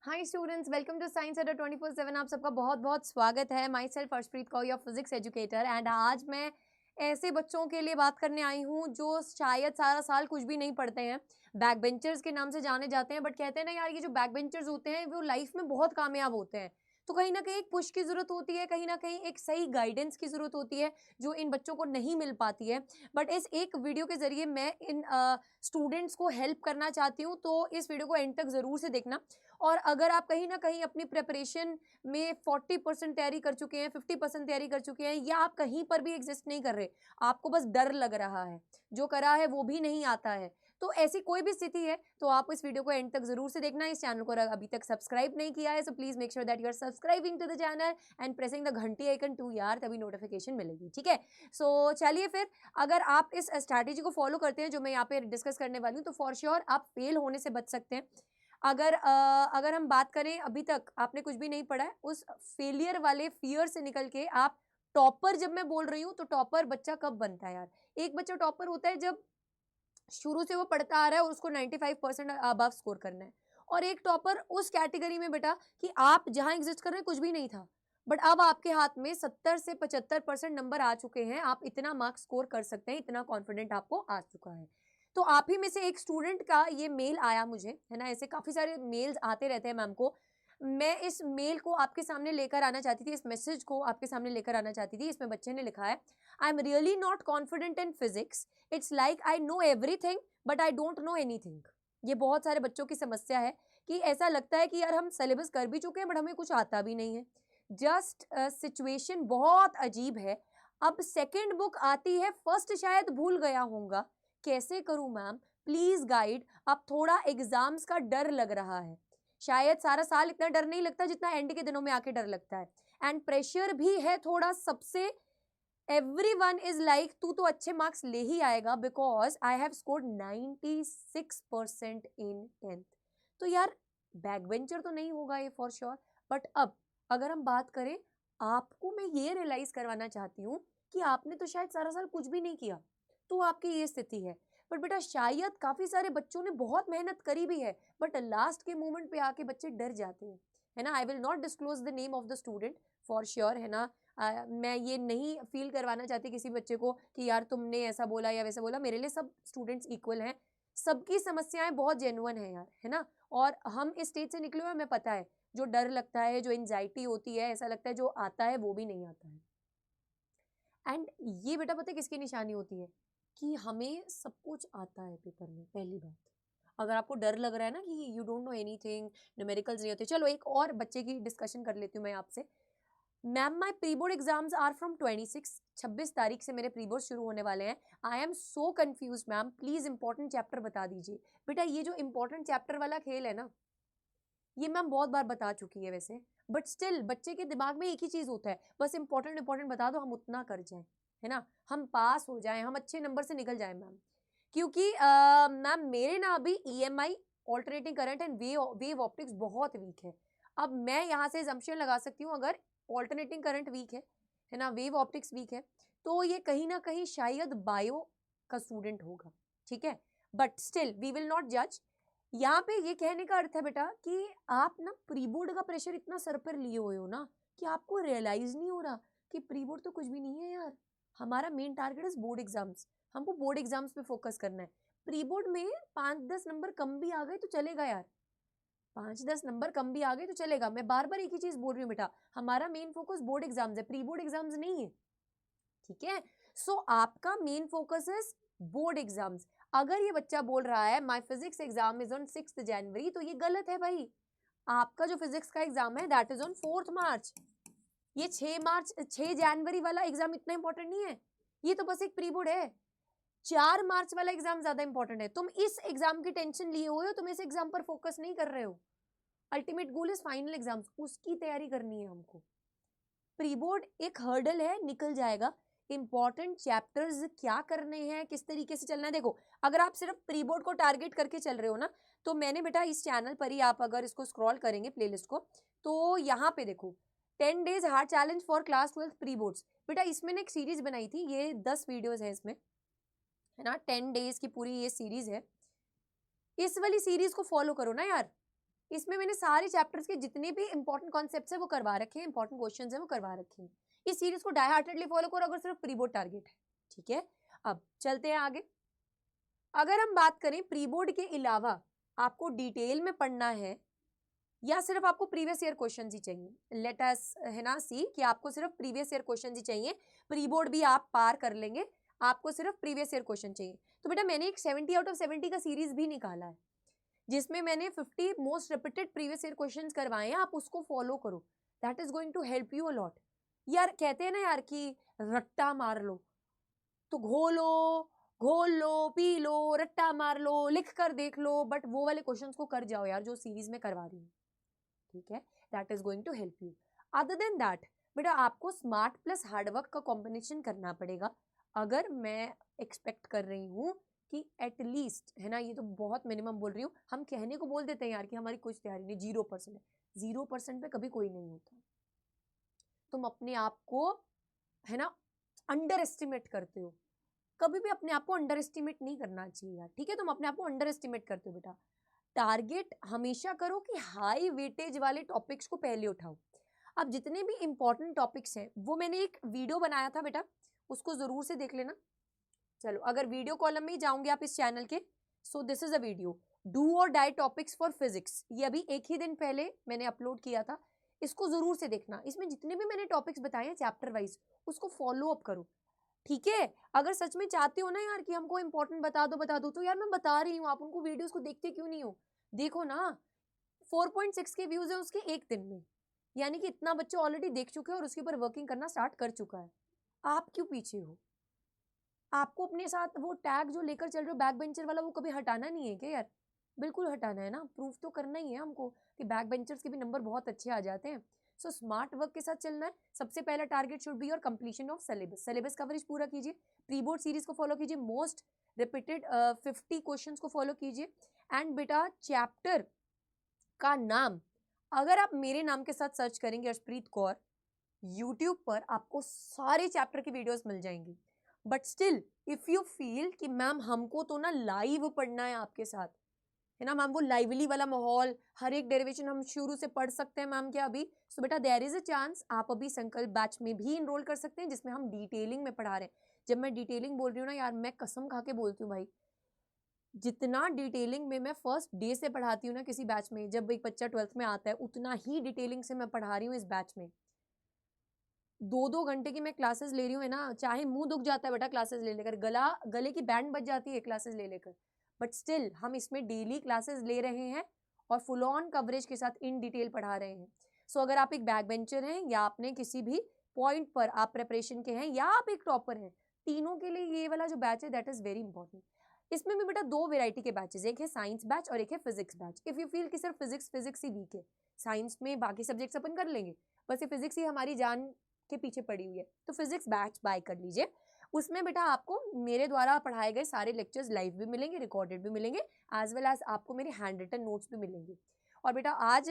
Hi students, welcome to science Adda 24/7। आप सबका बहुत बहुत स्वागत है। Myself Harshpreet Kaur, your physics educator. And आज मैं ऐसे बच्चों के लिए बात करने आई हूँ जो शायद सारा साल कुछ भी नहीं पढ़ते हैं, बैक बेंचर्स के नाम से जाने जाते हैं। बट कहते हैं ना यार, ये जो बैक बेंचर्स होते हैं वो लाइफ में बहुत कामयाब होते हैं। तो कहीं ना कहीं एक पुश की ज़रूरत होती है, कहीं ना कहीं एक सही गाइडेंस की ज़रूरत होती है जो इन बच्चों को नहीं मिल पाती है। बट इस एक वीडियो के ज़रिए मैं इन स्टूडेंट्स को हेल्प करना चाहती हूँ, तो इस वीडियो को एंड तक ज़रूर से देखना। और अगर आप कहीं ना कहीं अपनी प्रिपरेशन में 40% तैयारी कर चुके हैं, 50% तैयारी कर चुके हैं, या आप कहीं पर भी एग्जिस्ट नहीं कर रहे, आपको बस डर लग रहा है, जो करा है वो भी नहीं आता है, तो ऐसी कोई भी स्थिति है तो आप इस वीडियो को एंड तक जरूर से देखना। इस चैनल को अभी तक सब्सक्राइब नहीं किया है so please make sure that you are subscribing to the channel and pressing the घंटी आइकन टू यार, तभी नोटिफिकेशन मिलेगी। ठीक है, सो चलिए फिर, अगर आप इस स्ट्रैटेजी को फॉलो करते हैं जो मैं यहाँ पे डिस्कस करने वाली हूँ, तो फॉर श्योर आप फेल होने से बच सकते हैं। अगर हम बात करें, अभी तक आपने कुछ भी नहीं पढ़ा है, उस फेलियर वाले फियर से निकल के आप टॉपर, जब मैं बोल रही हूँ तो टॉपर बच्चा कब बनता है यार? एक बच्चा टॉपर होता है जब शुरू से वो पढ़ता आ रहा है और उसको 95% अबव स्कोर करना है। और एक टॉपर उस कैटेगरी में बेटा कि आप जहां एग्जिस्ट कर रहे हैं कुछ भी नहीं था, बट अब आपके हाथ में 70 से 75% नंबर आ चुके हैं, आप इतना मार्क्स स्कोर कर सकते हैं, इतना कॉन्फिडेंट आपको आ चुका है। तो आप ही में से एक स्टूडेंट का ये मेल आया मुझे, है ना, ऐसे काफी सारे मेल्स आते रहते हैं मैम को। मैं इस मेल को आपके सामने लेकर आना चाहती थी, इस मैसेज को आपके सामने लेकर आना चाहती थी। इसमें बच्चे ने लिखा है, I am really not confident in physics, it's like I know everything but I don't know anything. ये बहुत सारे बच्चों की समस्या है कि ऐसा लगता है कि यार हम सिलेबस कर भी चुके हैं बट हमें कुछ आता भी नहीं है। जस्ट सिचुएशन बहुत अजीब है। अब सेकंड बुक आती है, फर्स्ट शायद भूल गया होऊंगा, कैसे करूं मैम, प्लीज गाइड। अब थोड़ा एग्जाम्स का डर लग रहा है, शायद सारा साल इतना डर नहीं लगता जितना एंड के दिनों में आके डर लगता है। एंड प्रेशर भी है थोड़ा सबसे। एवरीवन इज लाइक तू तो अच्छे मार्क्स ले ही आएगा because I have scored 96% in 10th। तो यार बैक बेंचर तो नहीं होगा ये फॉर श्योर। बट अब अगर हम बात करें, आपको मैं ये रियलाइज करवाना चाहती हूँ कि आपने तो शायद सारा साल कुछ भी नहीं किया, तो आपकी ये स्थिति है। बट बेटा शायद काफी सारे बच्चों ने बहुत मेहनत करी भी है, बट लास्ट के मोमेंट पे आके बच्चे डर जाते हैं, है ना। I will not disclose the name of the student for sure, है ना। मैं ये नहीं फील करवाना चाहती किसी बच्चे को कि यार तुमने ऐसा बोला या वैसा बोला। मेरे लिए सब स्टूडेंट्स इक्वल हैं, सबकी समस्याएं बहुत जेन्युइन है यार, है ना। और हम इस स्टेज से निकले हुए, हमें पता है जो डर लगता है, जो एंजाइटी होती है, ऐसा लगता है जो आता है वो भी नहीं आता है। एंड ये बेटा पता है किसकी निशानी होती है? कि हमें सब कुछ आता है पेपर में। पहली बात, अगर आपको डर लग रहा है ना कि you don't know anything, numericals नहीं होते, चलो एक और बच्चे की डिस्कशन कर लेती हूँ मैं आपसे। Ma'am my pre board exams are from 26 तारीख से मेरे प्री बोर्ड शुरू होने वाले हैं। I am so confuse ma'am, please important chapter बता दीजिए। बेटा ये जो इंपॉर्टेंट चैप्टर वाला खेल है ना, ये मैम बहुत बार बता चुकी है वैसे, बट स्टिल बच्चे के दिमाग में एक ही चीज होता है, बस इंपॉर्टेंट इंपॉर्टेंट बता दो, हम उतना कर जाएं, है ना, हम पास हो जाएं, हम अच्छे नंबर से निकल जाएं मैम। क्योंकि मैम मेरे ना अभी EMI, alternating current and wave optics बहुत वीक है। अब मैं यहाँ से assumption लगा सकती हूँ, अगर ऑल्टरनेटिंग करंट वीक है ना, वेव ऑप्टिक्स वीक है, तो ये कहीं ना कहीं शायद बायो का स्टूडेंट होगा। ठीक है, but still we will not जज। यहाँ पे ये कहने का अर्थ है बेटा कि आप ना प्री बोर्ड का प्रेशर इतना सर पर लिए हुए हो ना कि आपको रियलाइज नहीं हो रहा कि प्री बोर्ड तो कुछ भी नहीं है यार। हमारा main target is board exams, हमको बोर्ड एग्जाम्स पे फोकस करना है। प्री बोर्ड में 5-10 नंबर कम भी आ गए तो चलेगा यार, 5-10 नंबर कम भी आ गए तो चलेगा। मैं बार बार एक ही चीज बोल रही हूँ बेटा, हमारा मेन फोकस बोर्ड एग्जाम्स है, प्री बोर्ड एग्जाम्स नहीं है। ठीक है, सो आपका main focus is board exams. अगर ये बच्चा बोल रहा है my physics exam is on 6 जनवरी, तो ये गलत है भाई। आपका जो फिजिक्स का एग्जाम है दैट इज ऑन 4 मार्च। ये 6 जनवरी वाला एग्जाम इतना इंपॉर्टेंट नहीं है, ये तो बस एक प्री बोर्ड है। 4 मार्च वाला एग्जाम ज्यादा इंपॉर्टेंट है। तुम इस एग्जाम की टेंशन लिए हुए हो, तुम इस एग्जाम पर फोकस नहीं कर रहे हो। Ultimate goal is final exams, उसकी तैयारी करनी है हमको। प्री बोर्ड एक हर्डल है, निकल जाएगा। इंपॉर्टेंट चैप्टर्स क्या करने हैं, किस तरीके से चलना है, देखो अगर आप सिर्फ प्री बोर्ड को टारगेट करके चल रहे हो ना, तो मैंने बेटा इस चैनल पर ही, आप अगर इसको स्क्रॉल करेंगे प्लेलिस्ट को, तो यहाँ पे देखो 10 days hard challenge for class 12 pre boards. बेटा इसमें ने एक सीरीज बनाई थी, ये 10 वीडियोज है इसमें, है ना, 10 डेज की पूरी ये सीरीज है। इस वाली सीरीज को फॉलो करो ना यार, इसमें मैंने सारे चैप्टर्स के जितने भी इंपॉर्टेंट कॉन्सेप्ट्स हैं वो करवा रखे हैं, इंपॉर्टेंट क्वेश्चंस हैं वो करवा रखे हैं। इस सीरीज को डाई हार्टेडली फॉलो करो अगर सिर्फ प्री बोर्ड टारगेट है, ठीक है। अब चलते हैं आगे। अगर हम बात करें प्री बोर्ड के अलावा आपको डिटेल में पढ़ना है या सिर्फ आपको प्रीवियस ईयर क्वेश्चन ही चाहिए, लेट अस है ना सी कि आपको सिर्फ प्रीवियस ईयर क्वेश्चन ही चाहिए, प्री बोर्ड भी आप पार कर लेंगे, आपको सिर्फ प्रीवियस ईयर क्वेश्चन चाहिए, तो बेटा मैंने एक 70 आउट ऑफ 70 का सीरीज भी निकाला है जिसमें मैंने 50 most repeated previous year questions करवाए हैं, आप उसको फॉलो करो, that is going to help you a lot. यार कहते हैं ना यार कि रट्टा मार लो, तो घोल लो, पी लो, रट्टा मार लो, लिख कर देख लो, बट वो वाले क्वेश्चंस को कर जाओ यार जो सीरीज में करवा रही हूँ, ठीक है, that is going to help you. Other than that बेटा आपको स्मार्ट प्लस हार्डवर्क का कॉम्बिनेशन करना पड़ेगा। अगर मैं एक्सपेक्ट कर रही हूँ कि एटलीस्ट है ना, ये तो बहुत मिनिमम बोल रही हूँ, हम कहने को बोल देते हैं यार कि हमारी कुछ तैयारी नहीं, 0% है, 0% पे कभी कोई नहीं होता। तुम अपने आप को है ना अंडर एस्टिमेट करते हो, कभी भी अपने आप को अंडर एस्टिमेट नहीं करना चाहिए यार, ठीक है, तुम अपने आप को अंडर एस्टिमेट करते हो बेटा। टारगेट हमेशा करो कि हाई वेटेज वाले टॉपिक्स को पहले उठाओ। अब जितने भी इंपॉर्टेंट टॉपिक्स हैं वो मैंने एक वीडियो बनाया था बेटा, उसको जरूर से देख लेना। चलो अगर वीडियो कॉलम में ही जाओगे आप इस चैनल के, so this is a video do और डाई टॉपिक्स फॉर फिजिक्स, ये अभी एक ही दिन पहले मैंने अपलोड किया था, इसको जरूर से देखना। इसमें जितने भी मैंने टॉपिक्स बताए हैं चैप्टर वाइज उसको फॉलो अप करो, ठीक है। अगर सच में चाहते हो ना यार कि हमको इंपॉर्टेंट बता दो तो यार मैं बता रही हूँ, आप उनको वीडियोस को देखते क्यों नहीं हो? देखो ना 4.6 के व्यूज है उसके एक दिन में, यानी कि इतना बच्चा ऑलरेडी देख चुके हैं और उसके ऊपर वर्किंग करना स्टार्ट कर चुका है। आप क्यों पीछे हो? आपको अपने साथ वो टैग जो लेकर चल रहे हो बैक बेंचर वाला, वो कभी हटाना नहीं है क्या यार? बिल्कुल हटाना है ना, प्रूफ तो करना ही है हमको कि बैक बेंचर्स के भी नंबर बहुत अच्छे आ जाते हैं। सो स्मार्ट वर्क के साथ चलना है। सबसे पहला target should be your completion of syllabus, syllabus coverage पूरा कीजिए, प्री बोर्ड सीरीज को फॉलो कीजिए, मोस्ट रिपीटेड 50 क्वेश्चंस को फॉलो कीजिए, एंड बेटा चैप्टर का नाम अगर आप मेरे नाम के साथ सर्च करेंगे अर्शप्रीत कौर यूट्यूब पर, आपको सारे चैप्टर की वीडियोस मिल जाएंगी। But still if you feel कि मैम हमको तो ना लाइव पढ़ना है आपके साथ, है ना मैम, वो लाइवली वाला माहौल, हर एक डेरिवेशन हम शुरू से पढ़ सकते हैं मैम क्या अभी, सो बेटा देयर इज अ चांस आप अभी संकल्प बैच में भी इनरोल कर सकते हैं जिसमें हम डिटेलिंग में पढ़ा रहे हैं। जब मैं डिटेलिंग बोल रही हूँ ना यार, मैं कसम खा के बोलती हूँ भाई, जितना डिटेलिंग में मैं फर्स्ट डे से पढ़ाती हूँ ना किसी बैच में, जब एक बच्चा 12th में आता है उतना ही डिटेलिंग से मैं पढ़ा रही हूँ इस बैच में। 2-2 घंटे की मैं क्लासेस ले रही हूँ, है ना, चाहे मुंह दुख जाता है बेटा क्लासेस ले लेकर, गले की बैंड बज जाती है क्लासेस ले लेकर, बट स्टिल हम इसमें डेली क्लासेस ले रहे हैं और फुल ऑन कवरेज के साथ इन डिटेल पढ़ा रहे हैं। सो अगर आप एक बैक बेंचर हैं या आपने किसी भी पॉइंट पर आप प्रिपरेशन के हैं या आप एक टॉपर हैं, तीनों के लिए ये वाला जो बैच है दैट इज वेरी इंपॉर्टेंट। इसमें भी बेटा 2 वेराइटी के बैचेस, एक है साइंस बैच और एक है physics batch. If you feel कि सिर्फ फिजिक्स ही वीक है, साइंस में बाकी सब्जेक्ट्स अपन कर लेंगे, बस ये फिजिक्स ही हमारी जान के पीछे पड़ी हुई है, तो फिजिक्स बैच बाय कर लीजिए। उसमें बेटा आपको मेरे द्वारा पढ़ाए गए सारे लेक्चर्स लाइव भी मिलेंगे, रिकॉर्डेड भी मिलेंगे, एज वेल एज आपको मेरे हैंड रिटन नोट्स भी मिलेंगे। और बेटा आज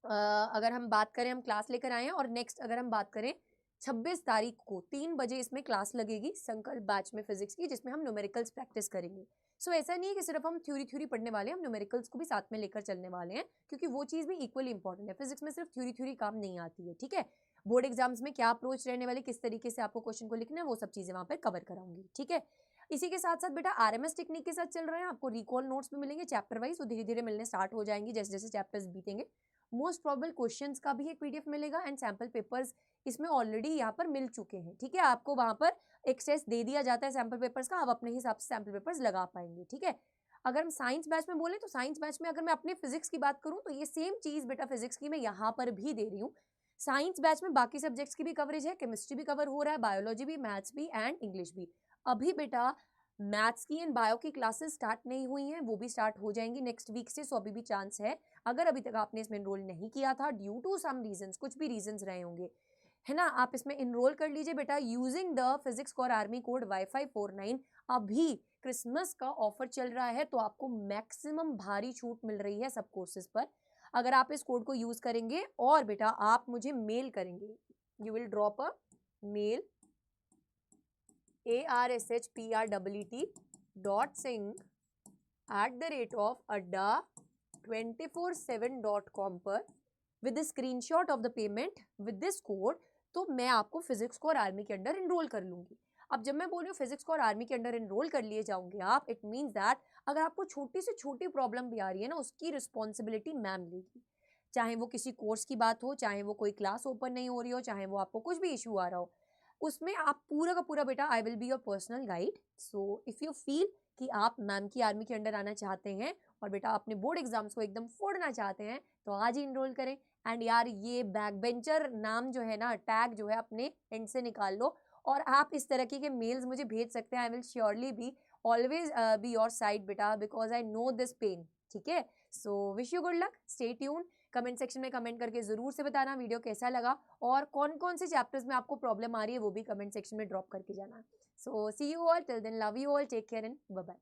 अगर हम बात करें, हम क्लास लेकर आए हैं, और नेक्स्ट अगर हम बात करें 26 तारीख को 3 बजे इसमें क्लास लगेगी संकल्प बैच में फिजिक्स की, जिसमें हम न्यूमेरिकल्स प्रैक्टिस करेंगे। सो ऐसा नहीं है कि सिर्फ हम थ्योरी पढ़ने वाले हैं, हम न्यूमेरिकल्स को भी साथ में लेकर चलने वाले हैं, क्योंकि वो चीज़ भी इक्वली इंपॉर्टेंट है। फिजिक्स में सिर्फ थ्योरी काम नहीं आती है, ठीक है। बोर्ड एग्जाम्स में क्या अप्रोच रहने वाली, किस तरीके से आपको क्वेश्चन को लिखना है, वो सब चीज़ें वहाँ पर कवर कराऊंगी, ठीक है। इसी के साथ साथ बेटा आरएमएस टेक्निक के साथ चल रहे हैं, आपको रिकॉल नोट्स भी मिलेंगे चैप्टर वाइज, वो धीरे धीरे मिलने स्टार्ट हो जाएंगे जैसे जैसे चैप्टर्स बीतेंगे। मोस्ट प्रॉबल क्वेश्चंस का भी एक पीडीएफ मिलेगा एंड सैम्पल पेपर्स इसमें ऑलरेडी यहाँ पर मिल चुके हैं, ठीक है। आपको वहाँ पर एक्सेस दे दिया जाता है सैम्पल पेपर्स का, आप अपने हिसाब से सैम्पल पेपर्स लगा पाएंगे, ठीक है। अगर हम साइंस बैच में बोले तो साइंस बैच में अगर मैं अपने फिजिक्स की बात करूँ तो ये सेम चीज़ बेटा फिजिक्स की मैं यहाँ पर भी दे रही हूँ। साइंस बैच में बाकी सब्जेक्ट्स की भी कवरेज है, केमिस्ट्री भी कवर हो रहा है, बायोलॉजी भी, मैथ्स भी एंड इंग्लिश भी। अभी बेटा मैथ्स की एंड बायो की क्लासेस स्टार्ट नहीं हुई हैं, वो भी स्टार्ट हो जाएंगी नेक्स्ट वीक से, सो अभी भी चांस है। अगर अभी तक आपने इसमें इनरोल नहीं किया था ड्यू टू सम रीजंस, कुछ भी रीजंस रहे होंगे, है ना, आप इसमें इनरोल कर लीजिए बेटा using the physics core army code वाईफाई49। अभी क्रिसमस का ऑफर चल रहा है तो आपको मैक्सिमम भारी छूट मिल रही है सब कोर्सेज पर, अगर आप इस कोड को यूज करेंगे। और बेटा आप मुझे मेल करेंगे, you will drop a mail ARSHPREET.singh@adda 247.com पर with screenshot of the payment with this code, तो मैं आपको फिजिक्स को और आर्मी के अंडर इनरोल कर लूंगी। अब जब मैं बोल रही हूँ फिजिक्स को और आर्मी के अंडर इनरोल कर लिए जाओगे आप, इट मीन्स दैट अगर आपको छोटी से छोटी प्रॉब्लम भी आ रही है ना, उसकी रिस्पॉन्सिबिलिटी मैम लेगी। चाहे वो किसी कोर्स की बात हो, चाहे वो कोई क्लास ओपन नहीं हो रही हो, चाहे वो आपको कुछ भी इशू आ रहा हो, उसमें आप पूरा का पूरा बेटा I will be your personal guide. So if you feel कि आप मैम की आर्मी के अंडर आना चाहते हैं और बेटा अपने बोर्ड एग्जाम्स को एकदम फोड़ना चाहते हैं, तो आज ही इनरोल करें। एंड यार ये बैक बेंचर नाम जो है ना, टैग जो है अपने एंड से निकाल लो, और आप इस तरह के मेल्स मुझे भेज सकते हैं। I will surely be always be your side बेटा, because I know this pain. ठीक है, so wish you good luck, stay tune. Comment section में कमेंट करके जरूर से बताना वीडियो कैसा लगा, और कौन कौन से चैप्टर्स में आपको प्रॉब्लम आ रही है वो भी कमेंट सेक्शन में ड्रॉप करके जाना। So see you all, till then love you all, take care and bye bye.